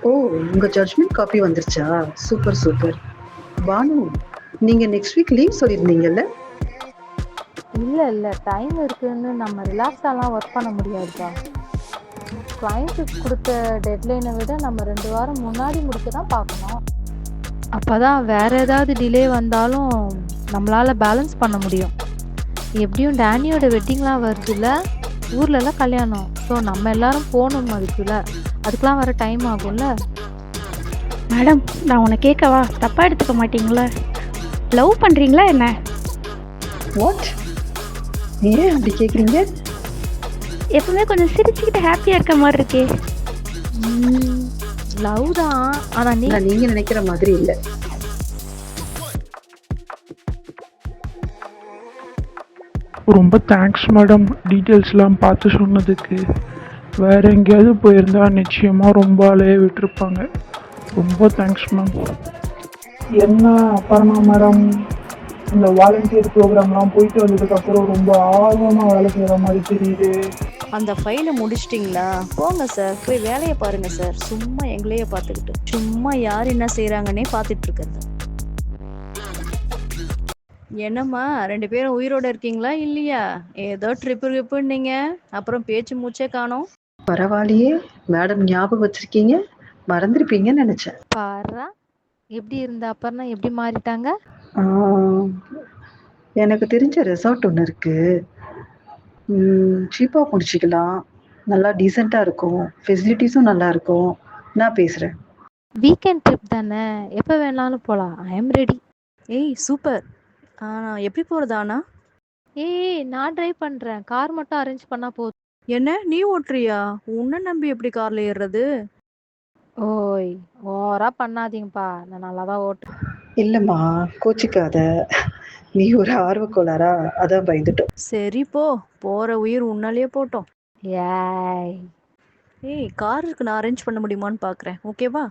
ஓ, உங்க judgement copy வந்துருச்சா? Super super. Banu, நீங்க நெக்ஸ்ட் வீக் லீவ் சொல்லியிருந்தீங்கல்ல? இல்ல டைம் இருக்குன்னு நம்ம ரிலாக்ஸாலாம் ஒர்க் பண்ண முடியாதுப்பா. கிளைண்ட்டுக்கு கொடுத்த டெட்லைனை விட நம்ம 2 வாரம் முன்னாடி முடிக்க தான் பார்க்கணும். அப்பதான் வேற ஏதாவது டிலே வந்தாலும் நம்மளால பேலன்ஸ் பண்ண முடியும். எப்படியும் டேனியோட வெட்டிங்லாம் வருதுல்ல, ஊர்லலாம் கல்யாணம். ஸோ நம்ம எல்லாரும் போகணும் அதுக்கெலாம் வர டைம் ஆகும்ல. மேடம், நான் உன்னை கேட்கவா? தப்பாக எடுத்துக்க மாட்டீங்களா? லவ் பண்ணுறீங்களா என்ன? வாட்? ஏன் அப்படி கேக்குறீங்க? எப்பவுமே கொஞ்சம் சிரிச்சுக்கிட்டு ஹாப்பியாக இருக்க மாதிரி இருக்கே. லவ் தான், ஆனால் நீங்க நினைக்கிற மாதிரி இல்லை. ரொம்ப தேங்க்ஸ் மேடம், டீட்டெயில்ஸ்லாம் பார்த்து சொன்னதுக்கு. வேற எங்கேயாவது போயிருந்தா நிச்சயமாக ரொம்ப அலைய விட்டுருப்பாங்க. ரொம்ப தேங்க்ஸ் மேம். என்ன அப்புறமா மேடம், இந்த வாலண்டியர் ப்ரோக்ராம்லாம் போயிட்டு வந்ததுக்கப்புறம் ரொம்ப ஆர்வமாக வேலை செய்கிற மாதிரி தெரியுது. அந்த ஃபைலை முடிச்சிட்டிங்களா? போங்க சார், போய் வேலையை பாருங்க சார். சும்மா எங்களையே பார்த்துக்கிட்டு சும்மா யார் என்ன செய்கிறாங்கன்னே பார்த்துட்டு இருக்கிறது. என்னம்மா 2 பேரும் உயிரோட இருக்கீங்களா இல்லையா? ஏதோ ட்ரிப்புன்னீங்க, அப்புறம் பேச்சு மூச்சே காணோம். பரவாயில்லையே, மேடம் ஞாபகம் வச்சிருக்கீங்க. மறந்துருப்பீங்கன்னு நினைச்சேன். பாரா எப்படி இருந்த அப்புறம் எப்படி மாறிட்டாங்க. எனக்கு தெரிஞ்ச ரெசார்ட் ஒன்று இருக்கு. சீப்பாக முடிச்சிக்கலாம். நல்லா டீசெண்டாக இருக்கும். ஃபெசிலிட்டிஸும் நல்லா இருக்கும். நான் பேசுகிறேன். வீக்கெண்ட் ட்ரிப் தானே, எப்போ வேணாலும் போகலாம். I am ready. ஏய் சூப்பர். எப்படி போகிறது ஆனா? ஏய், நான் டிரைவ் பண்ணுறேன். கார் மட்டும் அரேஞ்ச் பண்ணால் போதும். என்ன, நீ ஓட்டுறியா? உன்னை நம்பி எப்படி காரில் ஏறுறது? ஓய், ஓவரா பண்ணாதீங்கப்பா, நான் நல்லா தான் ஓட்டுறேன். இல்லைம்மா, கோச்சிக்காத. நீ ஒரு ஆர்வக்கோளாரா, அதான் பயந்துட்டோம். சரி போ, போகிற உயிர் உன்னாலேயே போட்டோம். ஏய், ஏய், காருக்கு நான் அரேஞ்ச் பண்ண முடியுமான்னு பார்க்குறேன், ஓகேவா?